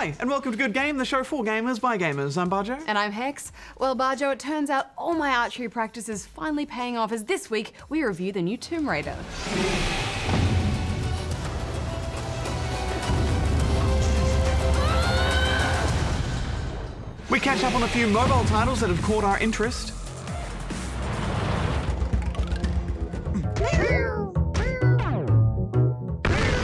Hi, and welcome to Good Game, the show for gamers by gamers. I'm Bajo. And I'm Hex. Well, Bajo, it turns out all my archery practice is finally paying off as this week we review the new Tomb Raider. We catch up on a few mobile titles that have caught our interest.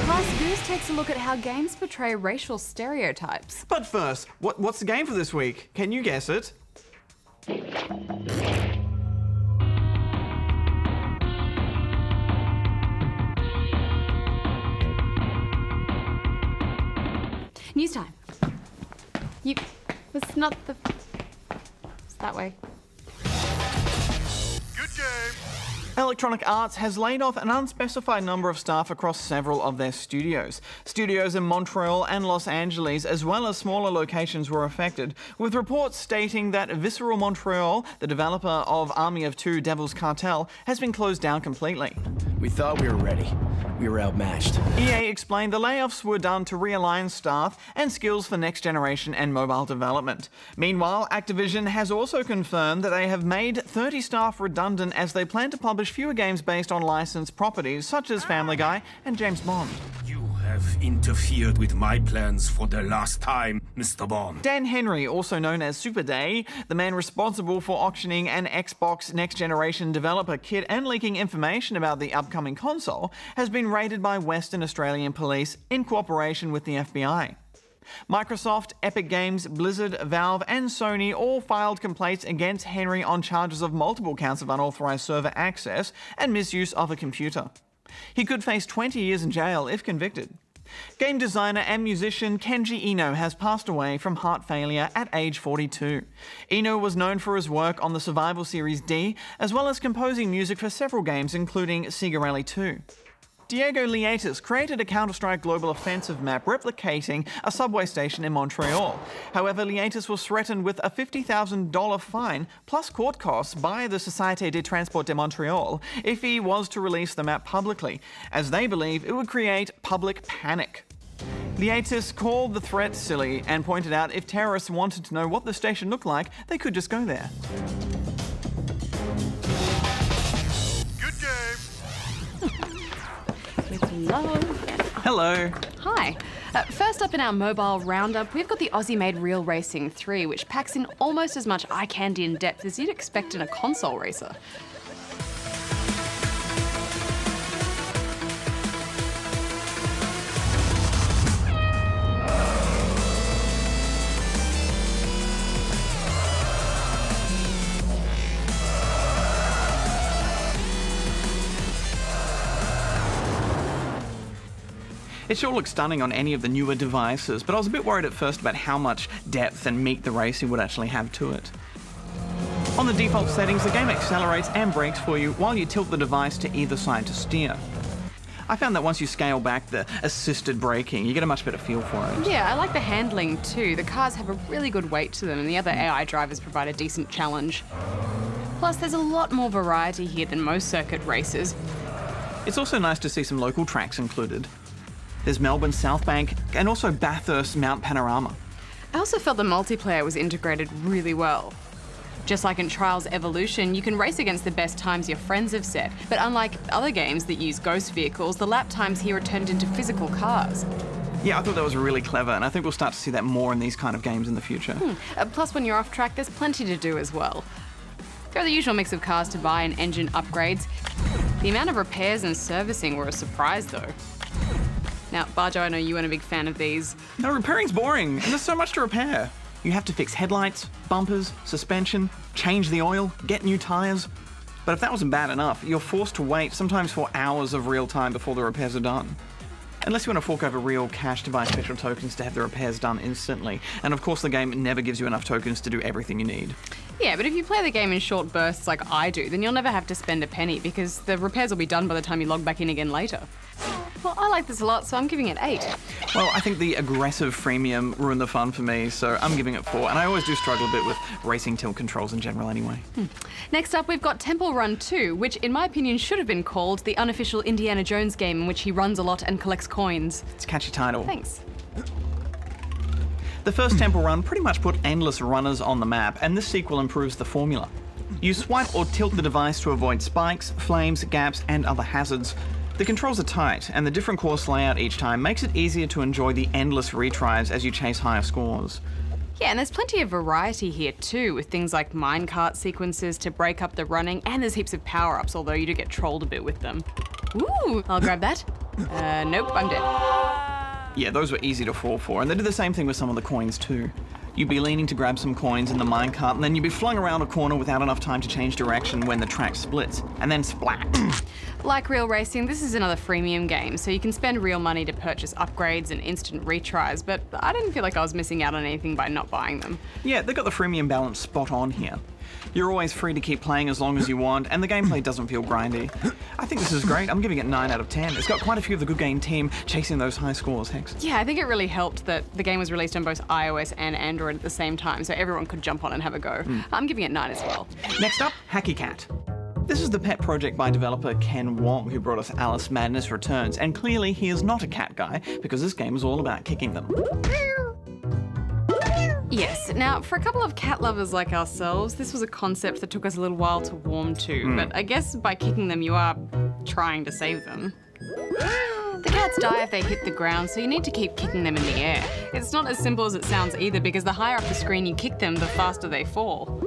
Plus, Goose takes a look at how games portray racial stereotypes. But first, what's the game for this week? Can you guess it? News time. It's not the... It's that way. Good game. Electronic Arts has laid off an unspecified number of staff across several of their studios. Studios in Montreal and Los Angeles, as well as smaller locations, were affected, with reports stating that Visceral Montreal, the developer of Army of Two Devil's Cartel, has been closed down completely. We thought we were ready. We were outmatched. EA explained the layoffs were done to realign staff and skills for next generation and mobile development. Meanwhile, Activision has also confirmed that they have made 30 staff redundant as they plan to publish fewer games based on licensed properties such as Family Guy and James Bond. You have interfered with my plans for the last time, Mr. Bond. Dan Henry, also known as Super Day, the man responsible for auctioning an Xbox Next Generation developer kit and leaking information about the upcoming console, has been raided by Western Australian police in cooperation with the FBI. Microsoft, Epic Games, Blizzard, Valve and Sony all filed complaints against Henry on charges of multiple counts of unauthorized server access and misuse of a computer. He could face 20 years in jail if convicted. Game designer and musician Kenji Eno has passed away from heart failure at age 42. Eno was known for his work on the Survival Series D, as well as composing music for several games including Sega Rally 2. Diego Lietis created a Counter-Strike Global Offensive map replicating a subway station in Montreal. However, Lietis was threatened with a $50,000 fine plus court costs by the Société de Transport de Montréal if he was to release the map publicly, as they believe it would create public panic. Lietis called the threat silly and pointed out if terrorists wanted to know what the station looked like, they could just go there. Good game. With love. Hello. Hi. First up in our mobile roundup, we've got the Aussie-made Real Racing 3, which packs in almost as much eye candy and depth as you'd expect in a console racer. It sure looks stunning on any of the newer devices, but I was a bit worried at first about how much depth and meat the racing would actually have to it. On the default settings, the game accelerates and brakes for you while you tilt the device to either side to steer. I found that once you scale back the assisted braking, you get a much better feel for it. Yeah, I like the handling too. The cars have a really good weight to them and the other AI drivers provide a decent challenge. Plus, there's a lot more variety here than most circuit races. It's also nice to see some local tracks included. There's Melbourne South Bank and also Bathurst Mount Panorama. I also felt the multiplayer was integrated really well. Just like in Trials Evolution, you can race against the best times your friends have set, but unlike other games that use ghost vehicles, the lap times here are turned into physical cars. Yeah, I thought that was really clever, and I think we'll start to see that more in these kind of games in the future. Plus, when you're off track, there's plenty to do as well. There are the usual mix of cars to buy and engine upgrades. The amount of repairs and servicing were a surprise though. Now, Bajo, I know you weren't a big fan of these. No, repairing's boring, and there's so much to repair. You have to fix headlights, bumpers, suspension, change the oil, get new tyres. But if that wasn't bad enough, you're forced to wait, sometimes for hours of real time before the repairs are done. Unless you want to fork over real cash to buy special tokens to have the repairs done instantly. And of course the game never gives you enough tokens to do everything you need. Yeah, but if you play the game in short bursts like I do, then you'll never have to spend a penny because the repairs will be done by the time you log back in again later. Well, I like this a lot, so I'm giving it 8. Well, I think the aggressive freemium ruined the fun for me, so I'm giving it 4. And I always do struggle a bit with racing tilt controls in general anyway. Next up, we've got Temple Run 2, which in my opinion should have been called the unofficial Indiana Jones game in which he runs a lot and collects coins. It's a catchy title. Thanks. The first Temple Run pretty much put endless runners on the map, and this sequel improves the formula. You swipe or tilt the device to avoid spikes, flames, gaps, and other hazards. The controls are tight, and the different course layout each time makes it easier to enjoy the endless retries as you chase higher scores. Yeah, and there's plenty of variety here too, with things like minecart sequences to break up the running, and there's heaps of power-ups, although you do get trolled a bit with them. Ooh, I'll grab that. Nope, I'm dead. Yeah, those were easy to fall for, and they do the same thing with some of the coins too. You'd be leaning to grab some coins in the minecart, and then you'd be flung around a corner without enough time to change direction when the track splits, and then splat. Like real racing, this is another freemium game, so you can spend real money to purchase upgrades and instant retries, but I didn't feel like I was missing out on anything by not buying them. Yeah, they got the freemium balance spot on here. You're always free to keep playing as long as you want, and the gameplay doesn't feel grindy. I think this is great. I'm giving it 9 out of 10. It's got quite a few of the Good Game team chasing those high scores, Hex. Yeah, I think it really helped that the game was released on both iOS and Android at the same time, so everyone could jump on and have a go. I'm giving it 9 as well. Next up, Hackycat. This is the pet project by developer Ken Wong, who brought us Alice Madness Returns, and clearly he is not a cat guy, because this game is all about kicking them. Yes, now for a couple of cat lovers like ourselves, this was a concept that took us a little while to warm to, but I guess by kicking them you are trying to save them. The cats die if they hit the ground, so you need to keep kicking them in the air. It's not as simple as it sounds either, because the higher up the screen you kick them, the faster they fall.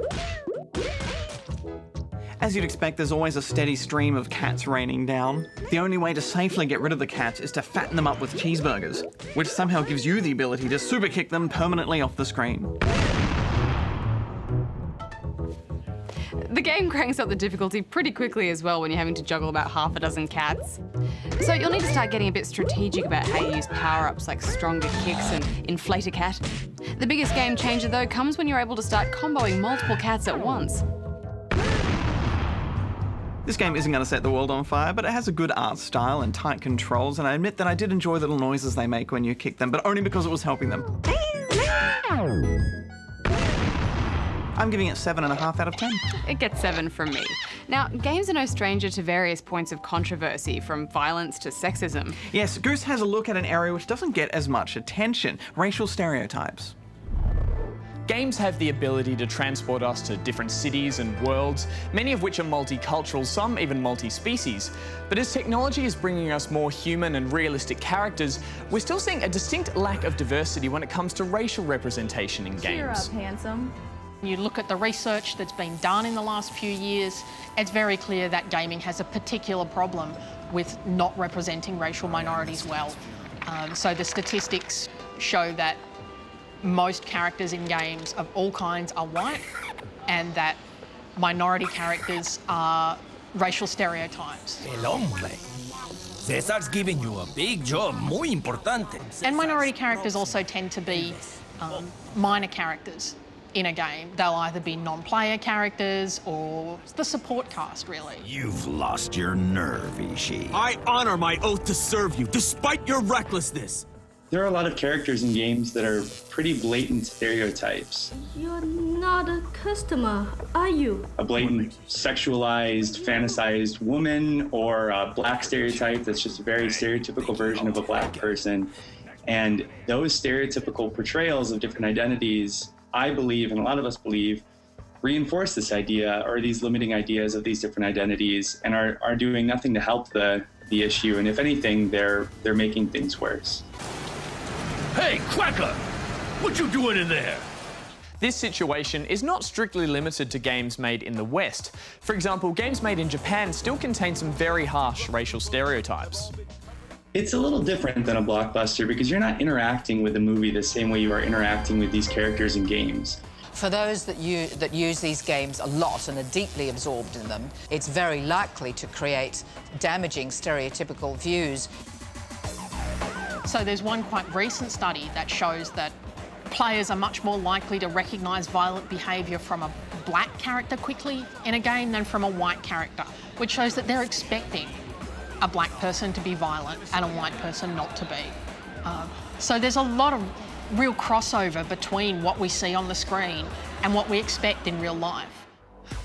As you'd expect, there's always a steady stream of cats raining down. The only way to safely get rid of the cats is to fatten them up with cheeseburgers, which somehow gives you the ability to super kick them permanently off the screen. The game cranks up the difficulty pretty quickly as well when you're having to juggle about half a dozen cats. So you'll need to start getting a bit strategic about how you use power-ups like stronger kicks and inflate a cat. The biggest game changer though comes when you're able to start comboing multiple cats at once. This game isn't going to set the world on fire, but it has a good art style and tight controls, and I admit that I did enjoy the little noises they make when you kick them, but only because it was helping them. I'm giving it 7.5 out of 10. It gets 7 from me. Now, games are no stranger to various points of controversy, from violence to sexism. Yes, Goose has a look at an area which doesn't get as much attention: racial stereotypes. Games have the ability to transport us to different cities and worlds, many of which are multicultural, some even multi-species. But as technology is bringing us more human and realistic characters, we're still seeing a distinct lack of diversity when it comes to racial representation in games. Cheer up, handsome. You look at the research that's been done in the last few years, it's very clear that gaming has a particular problem with not representing racial minorities well. So the statistics show that most characters in games of all kinds are white, and that minority characters are racial stereotypes. El hombre. Cesar's giving you a big job, muy importante. And minority characters also tend to be minor characters in a game. They'll either be non-player characters or the support cast, really. You've lost your nerve, Ishii. I honor my oath to serve you, despite your recklessness. There are a lot of characters in games that are pretty blatant stereotypes. You're not a customer, are you? A blatant sexualized, fantasized woman, or a black stereotype that's just a very stereotypical version of a black person. And those stereotypical portrayals of different identities, I believe, and a lot of us believe, reinforce this idea or these limiting ideas of these different identities and are doing nothing to help the issue. And if anything, they're making things worse. Hey, Quacker! What you doing in there? This situation is not strictly limited to games made in the West. For example, games made in Japan still contain some very harsh racial stereotypes. It's a little different than a blockbuster because you're not interacting with the movie the same way you are interacting with these characters in games. For those that use these games a lot and are deeply absorbed in them, it's very likely to create damaging stereotypical views. So there's one quite recent study that shows that players are much more likely to recognise violent behaviour from a black character quickly in a game than from a white character, which shows that they're expecting a black person to be violent and a white person not to be. So there's a lot of real crossover between what we see on the screen and what we expect in real life.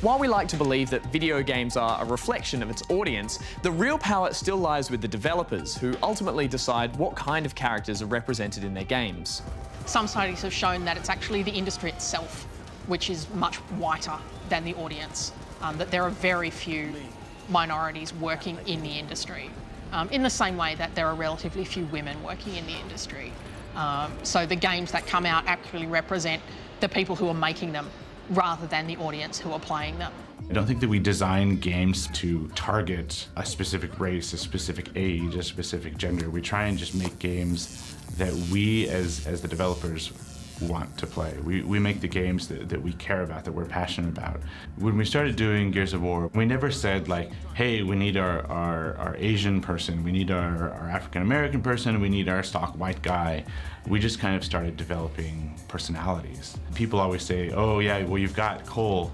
While we like to believe that video games are a reflection of its audience, the real power still lies with the developers, who ultimately decide what kind of characters are represented in their games. Some studies have shown that it's actually the industry itself which is much whiter than the audience, that there are very few minorities working in the industry, in the same way that there are relatively few women working in the industry. So the games that come out actually represent the people who are making them rather than the audience who are playing them. I don't think that we design games to target a specific race, a specific age, a specific gender. We try and just make games that we as the developers want to play. We make the games that we care about, that we're passionate about. When we started doing Gears of War, we never said like, hey, we need our Asian person, we need our African American person, we need our stock white guy. We just kind of started developing personalities. People always say, oh yeah, well you've got Cole.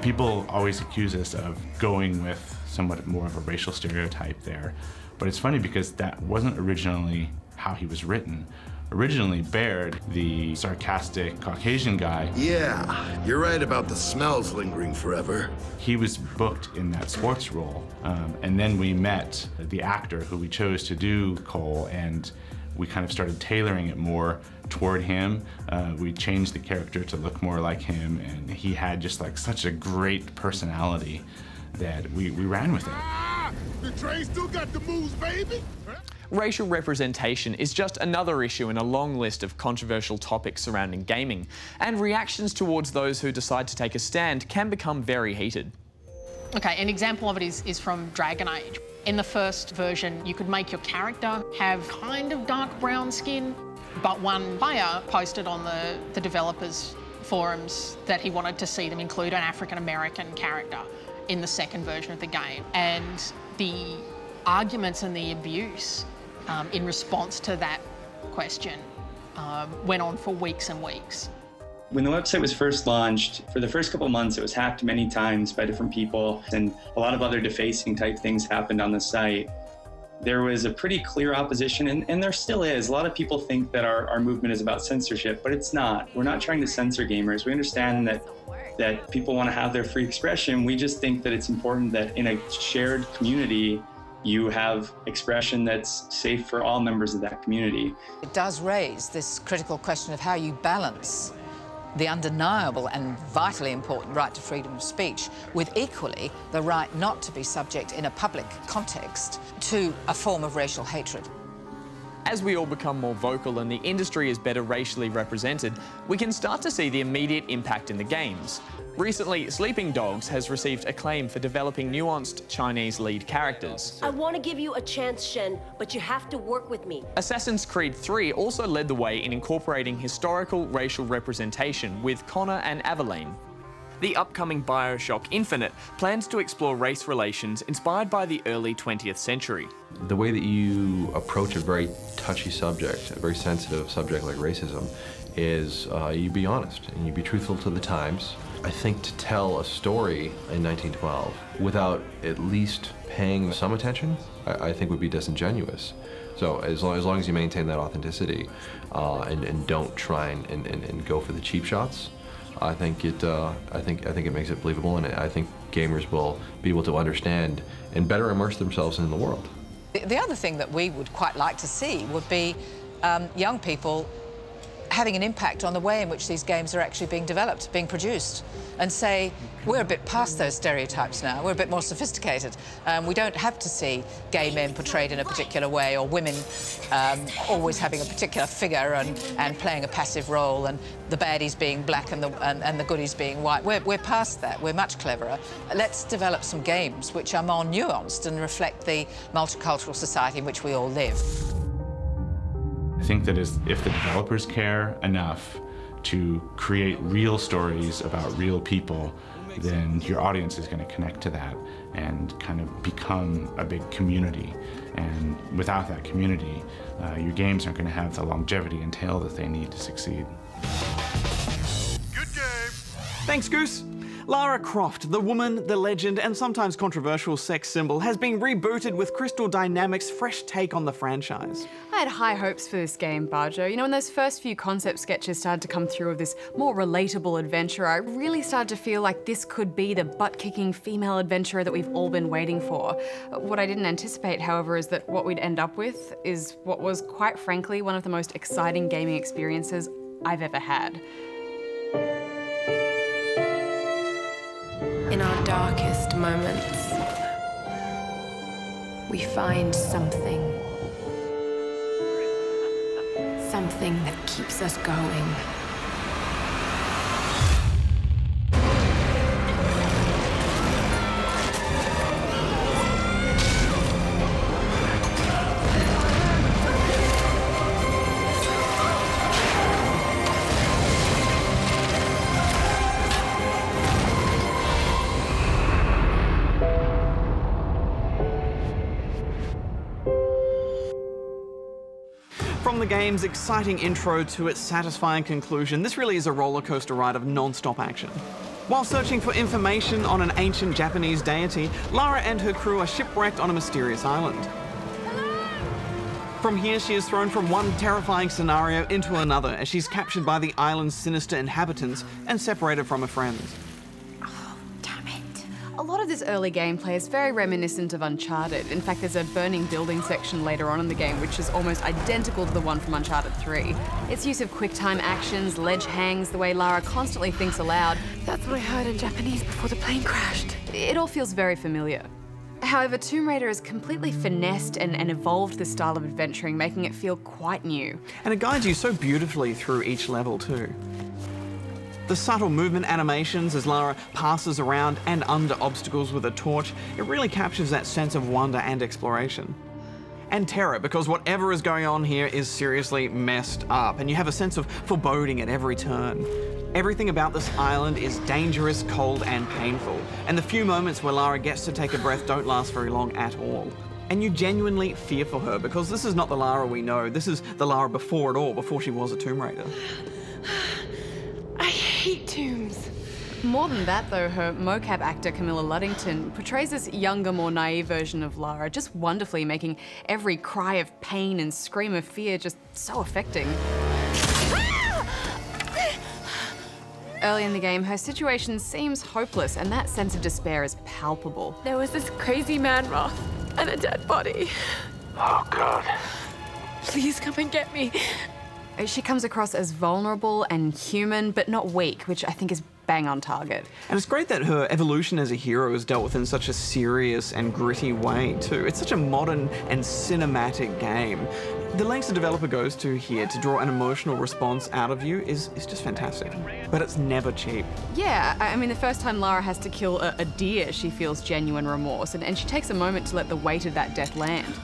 People always accuse us of going with somewhat more of a racial stereotype there. But it's funny because that wasn't originally how he was written. Originally, Baird, the sarcastic Caucasian guy... Yeah, you're right about the smells lingering forever. He was booked in that sports role. And then we met the actor who we chose to do Cole, and we kind of started tailoring it more toward him. We changed the character to look more like him, and he had just like such a great personality that we ran with it. The train still got the moves, baby! Racial representation is just another issue in a long list of controversial topics surrounding gaming, and reactions towards those who decide to take a stand can become very heated. Okay, an example of it is from Dragon Age. In the first version, you could make your character have kind of dark brown skin, but one player posted on the developers' forums that he wanted to see them include an African-American character in the second version of the game. And the arguments and the abuse in response to that question went on for weeks and weeks. When the website was first launched, for the first couple of months, it was hacked many times by different people, and a lot of other defacing type things happened on the site. There was a pretty clear opposition, and there still is. A lot of people think that our movement is about censorship, but it's not. We're not trying to censor gamers. We understand that people want to have their free expression. We just think that it's important that in a shared community, you have expression that's safe for all members of that community. It does raise this critical question of how you balance the undeniable and vitally important right to freedom of speech with equally the right not to be subject in a public context to a form of racial hatred. As we all become more vocal and the industry is better racially represented, we can start to see the immediate impact in the games. Recently, Sleeping Dogs has received acclaim for developing nuanced Chinese lead characters. I want to give you a chance, Shen, but you have to work with me. Assassin's Creed 3 also led the way in incorporating historical racial representation with Connor and Aveline. The upcoming BioShock Infinite plans to explore race relations inspired by the early 20th century. The way that you approach a very touchy subject, a very sensitive subject like racism, is you be honest and you be truthful to the times. I think to tell a story in 1912 without at least paying some attention, I think would be disingenuous. So as long as you maintain that authenticity and don't try and go for the cheap shots, I think it makes it believable, and I think gamers will be able to understand and better immerse themselves in the world. The other thing that we would quite like to see would be young people having an impact on the way in which these games are actually being developed, being produced, and say, we're a bit past those stereotypes now, we're a bit more sophisticated. We don't have to see gay men portrayed in a particular way, or women always having a particular figure and playing a passive role, and the baddies being black and the goodies being white. We're past that, we're much cleverer. Let's develop some games which are more nuanced and reflect the multicultural society in which we all live. I think that if the developers care enough to create real stories about real people, then your audience is going to connect to that and kind of become a big community. And without that community, your games aren't going to have the longevity and tail that they need to succeed. Thanks, Goose. Lara Croft, the woman, the legend, and sometimes controversial sex symbol, has been rebooted with Crystal Dynamics' fresh take on the franchise. I had high hopes for this game, Bajo. You know, when those first few concept sketches started to come through of this more relatable adventure, I really started to feel like this could be the butt-kicking female adventurer that we've all been waiting for. What I didn't anticipate, however, is that what we'd end up with is what was, quite frankly, one of the most exciting gaming experiences I've ever had. In our darkest moments, we find something that keeps us going. From the game's exciting intro to its satisfying conclusion, this really is a roller coaster ride of non-stop action. While searching for information on an ancient Japanese deity, Lara and her crew are shipwrecked on a mysterious island. From here, she is thrown from one terrifying scenario into another as she's captured by the island's sinister inhabitants and separated from her friends. A lot of this early gameplay is very reminiscent of Uncharted. In fact, there's a burning building section later on in the game which is almost identical to the one from Uncharted 3. Its use of quick-time actions, ledge hangs, the way Lara constantly thinks aloud. That's what I heard in Japanese before the plane crashed. It all feels very familiar. However, Tomb Raider has completely finessed and evolved this style of adventuring, making it feel quite new. And it guides you so beautifully through each level too. The subtle movement animations as Lara passes around and under obstacles with a torch, it really captures that sense of wonder and exploration. And terror, because whatever is going on here is seriously messed up, and you have a sense of foreboding at every turn. Everything about this island is dangerous, cold, and painful, and the few moments where Lara gets to take a breath don't last very long at all. And you genuinely fear for her, because this is not the Lara we know, this is the Lara before it all, before she was a Tomb Raider. I hate tombs. More than that, though, her mocap actor Camilla Luddington portrays this younger, more naive version of Lara just wonderfully, making every cry of pain and scream of fear just so affecting. Early in the game, her situation seems hopeless, and that sense of despair is palpable. There was this crazy man Roth and a dead body. Oh, God. Please come and get me. She comes across as vulnerable and human, but not weak, which I think is bang on target. And it's great that her evolution as a hero is dealt with in such a serious and gritty way too. It's such a modern and cinematic game. The lengths the developer goes to here to draw an emotional response out of you is just fantastic. But it's never cheap. Yeah, I mean, the first time Lara has to kill a deer, she feels genuine remorse, and she takes a moment to let the weight of that death land.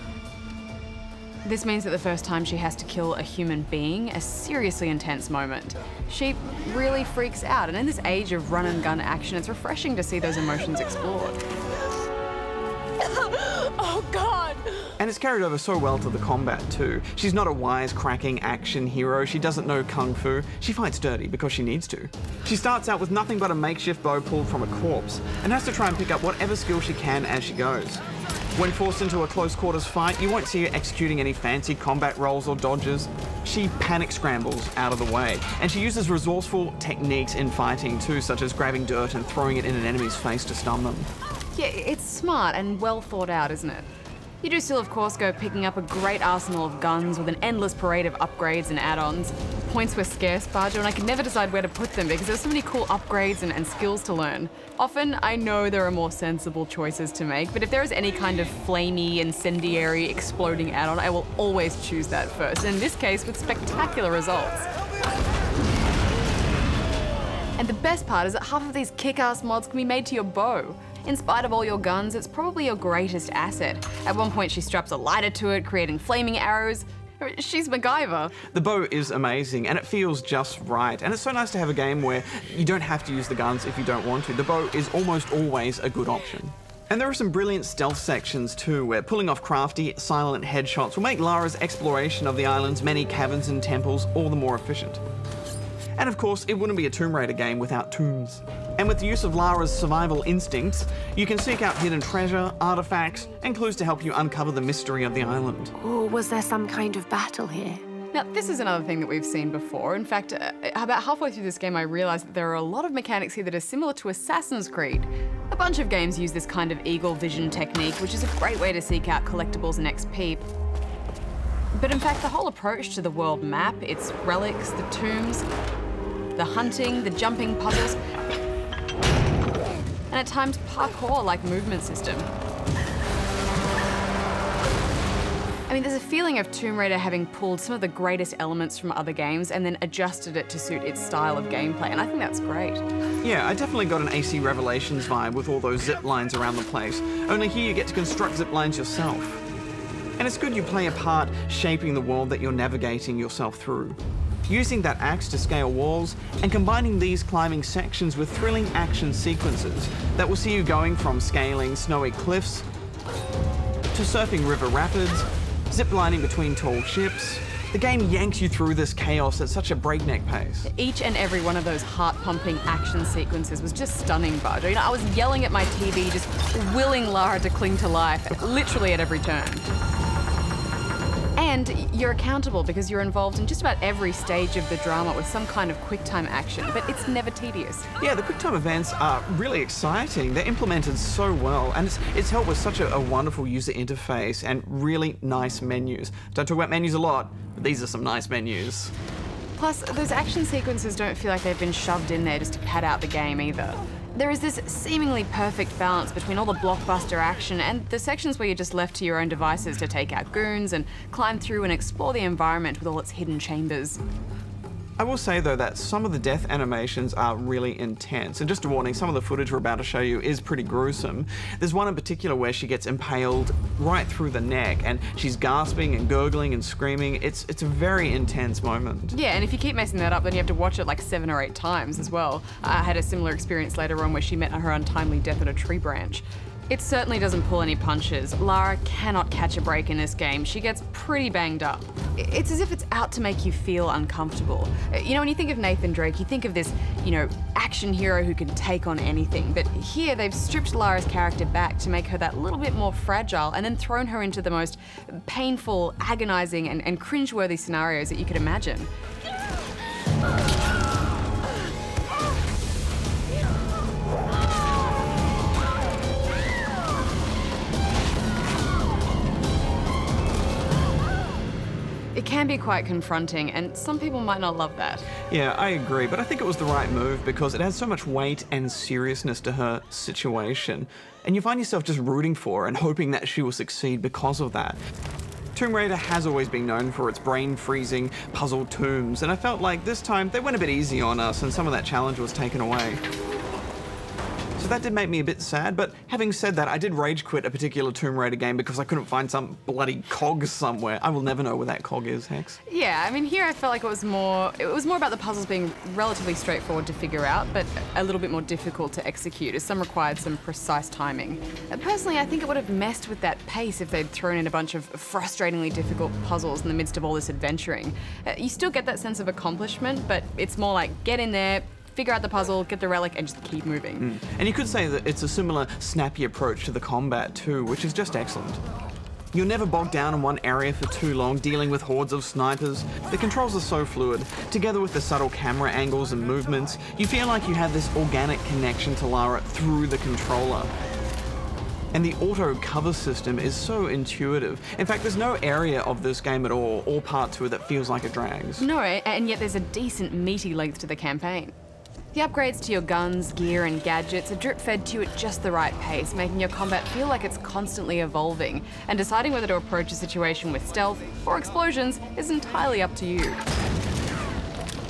This means that the first time she has to kill a human being, a seriously intense moment. She really freaks out, and in this age of run and gun action, it's refreshing to see those emotions explored. Oh, God! And it's carried over so well to the combat too. She's not a wisecracking action hero, she doesn't know kung fu, she fights dirty because she needs to. She starts out with nothing but a makeshift bow pulled from a corpse, and has to try and pick up whatever skill she can as she goes. When forced into a close quarters fight, you won't see her executing any fancy combat rolls or dodges. She panic scrambles out of the way, and she uses resourceful techniques in fighting too, such as grabbing dirt and throwing it in an enemy's face to stun them. Yeah, it's smart and well thought out, isn't it? You do still, of course, go picking up a great arsenal of guns with an endless parade of upgrades and add-ons. Points were scarce, Bajo, and I could never decide where to put them because there were so many cool upgrades and skills to learn. Often, I know there are more sensible choices to make, but if there is any kind of flamey, incendiary, exploding add-on, I will always choose that first, and in this case, with spectacular results. And the best part is that half of these kick-ass mods can be made to your bow. In spite of all your guns, it's probably your greatest asset. At one point, she straps a lighter to it, creating flaming arrows. She's MacGyver. The bow is amazing, and it feels just right. And it's so nice to have a game where you don't have to use the guns if you don't want to. The bow is almost always a good option. And there are some brilliant stealth sections too, where pulling off crafty, silent headshots will make Lara's exploration of the island's many caverns and temples all the more efficient. And of course, it wouldn't be a Tomb Raider game without tombs. And with the use of Lara's survival instincts, you can seek out hidden treasure, artifacts, and clues to help you uncover the mystery of the island. Or was there some kind of battle here? Now, this is another thing that we've seen before. In fact, about halfway through this game, I realized that there are a lot of mechanics here that are similar to Assassin's Creed. A bunch of games use this kind of eagle vision technique, which is a great way to seek out collectibles and XP. But in fact, the whole approach to the world map, its relics, the tombs, the hunting, the jumping puzzles, and at times parkour-like movement system. I mean, there's a feeling of Tomb Raider having pulled some of the greatest elements from other games and then adjusted it to suit its style of gameplay, and I think that's great. Yeah, I definitely got an AC Revelations vibe with all those zip lines around the place. Only here you get to construct zip lines yourself. And it's good you play a part shaping the world that you're navigating yourself through. Using that axe to scale walls and combining these climbing sections with thrilling action sequences that will see you going from scaling snowy cliffs to surfing river rapids, ziplining between tall ships. The game yanks you through this chaos at such a breakneck pace. Each and every one of those heart-pumping action sequences was just stunning, Bajo. You know, I was yelling at my TV, just willing Lara to cling to life, literally at every turn. And you're accountable because you're involved in just about every stage of the drama with some kind of QuickTime action, but it's never tedious. Yeah, the QuickTime events are really exciting. They're implemented so well, and it's helped with such a wonderful user interface and really nice menus. Don't talk about menus a lot, but these are some nice menus. Plus, those action sequences don't feel like they've been shoved in there just to pad out the game either. There is this seemingly perfect balance between all the blockbuster action and the sections where you're just left to your own devices to take out goons and climb through and explore the environment with all its hidden chambers. I will say though that some of the death animations are really intense, and just a warning, some of the footage we're about to show you is pretty gruesome. There's one in particular where she gets impaled right through the neck and she's gasping and gurgling and screaming. It's a very intense moment. Yeah, and if you keep messing that up, then you have to watch it like 7 or 8 times as well. I had a similar experience later on where she met her untimely death on a tree branch. It certainly doesn't pull any punches. Lara cannot catch a break in this game. She gets pretty banged up. It's as if it's out to make you feel uncomfortable. You know, when you think of Nathan Drake, you think of this, you know, action hero who can take on anything. But here, they've stripped Lara's character back to make her that little bit more fragile and then thrown her into the most painful, agonizing, and cringeworthy scenarios that you could imagine. It can be quite confronting, and some people might not love that. Yeah, I agree, but I think it was the right move because it has so much weight and seriousness to her situation, and you find yourself just rooting for her and hoping that she will succeed because of that. Tomb Raider has always been known for its brain-freezing puzzle tombs, and I felt like this time they went a bit easy on us and some of that challenge was taken away. So that did make me a bit sad, but having said that, I did rage quit a particular Tomb Raider game because I couldn't find some bloody cog somewhere. I will never know where that cog is, Hex. Yeah, I mean, here I felt like it was more about the puzzles being relatively straightforward to figure out, but a little bit more difficult to execute, as some required some precise timing. Personally, I think it would have messed with that pace if they'd thrown in a bunch of frustratingly difficult puzzles in the midst of all this adventuring. You still get that sense of accomplishment, but it's more like get in there, figure out the puzzle, get the relic, and just keep moving. And you could say that it's a similar snappy approach to the combat too, which is just excellent. You're never bogged down in one area for too long, dealing with hordes of snipers. The controls are so fluid. Together with the subtle camera angles and movements, you feel like you have this organic connection to Lara through the controller. And the auto cover system is so intuitive. In fact, there's no area of this game at all, or part to it, that feels like it drags. No, and yet there's a decent meaty length to the campaign. The upgrades to your guns, gear, and gadgets are drip-fed to you at just the right pace, making your combat feel like it's constantly evolving, and deciding whether to approach a situation with stealth or explosions is entirely up to you.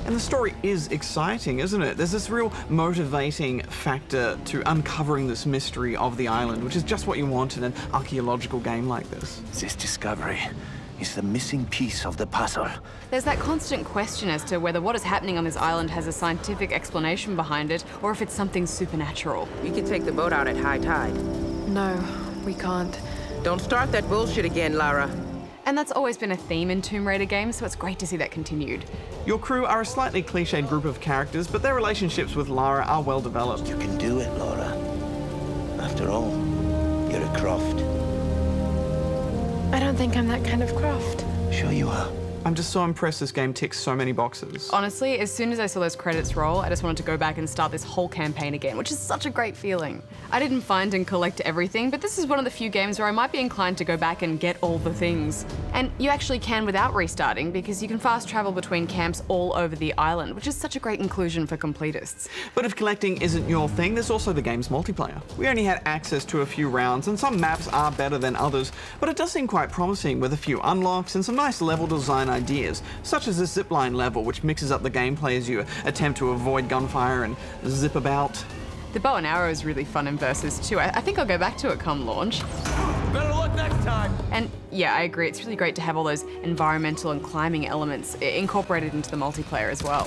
And the story is exciting, isn't it? There's this real motivating factor to uncovering this mystery of the island, which is just what you want in an archaeological game like this. This discovery is the missing piece of the puzzle. There's that constant question as to whether what is happening on this island has a scientific explanation behind it, or if it's something supernatural. We can take the boat out at high tide. No, we can't. Don't start that bullshit again, Lara. And that's always been a theme in Tomb Raider games, so it's great to see that continued. Your crew are a slightly cliched group of characters, but their relationships with Lara are well developed. You can do it, Lara. After all, you're a Croft. I don't think I'm that kind of Croft. Sure you are. I'm just so impressed this game ticks so many boxes. Honestly, as soon as I saw those credits roll, I just wanted to go back and start this whole campaign again, which is such a great feeling. I didn't find and collect everything, but this is one of the few games where I might be inclined to go back and get all the things. And you actually can without restarting, because you can fast travel between camps all over the island, which is such a great inclusion for completists. But if collecting isn't your thing, there's also the game's multiplayer. We only had access to a few rounds, and some maps are better than others, but it does seem quite promising with a few unlocks and some nice level design ideas, such as this zipline level, which mixes up the gameplay as you attempt to avoid gunfire and zip about. The bow and arrow is really fun in Versus too. I think I'll go back to it come launch. Better luck next time. And yeah, I agree. It's really great to have all those environmental and climbing elements incorporated into the multiplayer as well.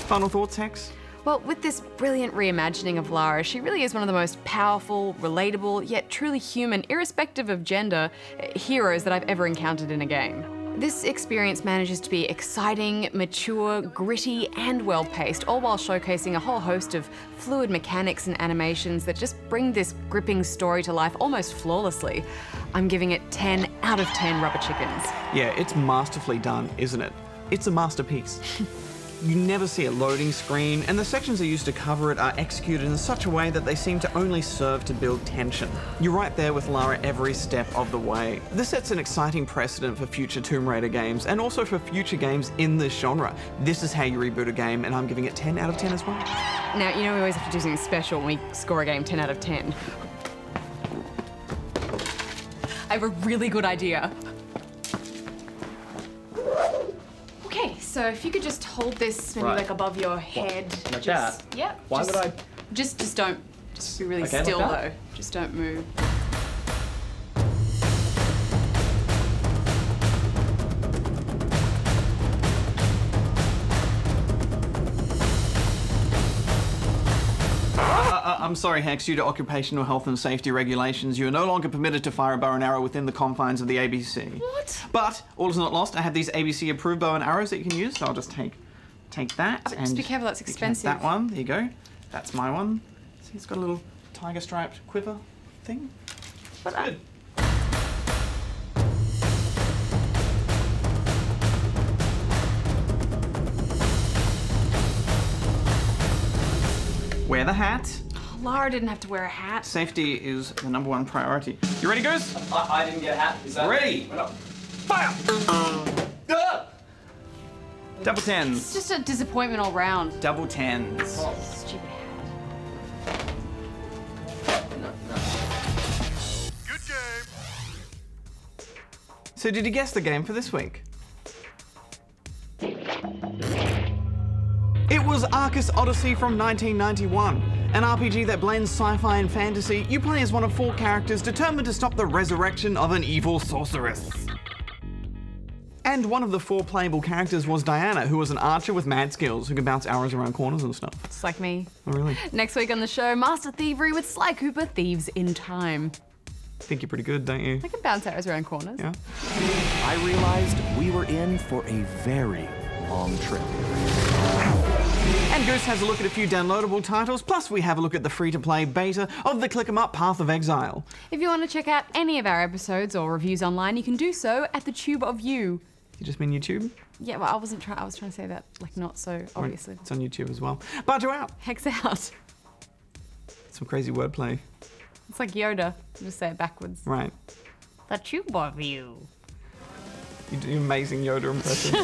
Final thoughts, Hex? Well, with this brilliant reimagining of Lara, she really is one of the most powerful, relatable, yet truly human, irrespective of gender, heroes that I've ever encountered in a game. This experience manages to be exciting, mature, gritty, and well-paced, all while showcasing a whole host of fluid mechanics and animations that just bring this gripping story to life almost flawlessly. I'm giving it 10 out of 10 rubber chickens. Yeah, it's masterfully done, isn't it? It's a masterpiece. You never see a loading screen, and the sections they use to cover it are executed in such a way that they seem to only serve to build tension. You're right there with Lara every step of the way. This sets an exciting precedent for future Tomb Raider games, and also for future games in this genre. This is how you reboot a game, and I'm giving it 10 out of 10 as well. Now, you know we always have to do something special when we score a game 10 out of 10. I have a really good idea. Okay, so if you could just hold this maybe like above your head. Like that? Yep. Why would I? Just don't. Just be really still though. Just don't move. I'm sorry, Hex, due to occupational health and safety regulations, you are no longer permitted to fire a bow and arrow within the confines of the ABC. What? But all is not lost. I have these ABC-approved bow and arrows that you can use, so I'll just take that. Oh, just be careful, that's expensive. That one, there you go. That's my one. See, it's got a little tiger-striped quiver thing. But good. Wear the hat. Lara didn't have to wear a hat. Safety is the #1 priority. You ready, Goose? I didn't get a hat. Is that ready? Fire! Double tens. It's just a disappointment all round. Double tens. Oh, stupid hat. Good game. So did you guess the game for this week? It was Arcus Odyssey from 1991, an RPG that blends sci-fi and fantasy. You play as one of 4 characters determined to stop the resurrection of an evil sorceress. And one of the 4 playable characters was Diana, who was an archer with mad skills who can bounce arrows around corners and stuff. It's like me. Oh, really? Next week on the show, Master Thievery with Sly Cooper, Thieves in Time. Think you're pretty good, don't you? I can bounce arrows around corners. Yeah. I realized we were in for a very long trip. And Goose has a look at a few downloadable titles, plus we have a look at the free-to-play beta of the Click 'em Up Path of Exile. If you want to check out any of our episodes or reviews online, you can do so at the Tube of You. You just mean YouTube? Yeah, well, I was trying to say that, like, not so obviously. It's on YouTube as well. Bajo out. Hex out. Some crazy wordplay. It's like Yoda. Just say it backwards. Right. The Tube of You. You do amazing Yoda impression.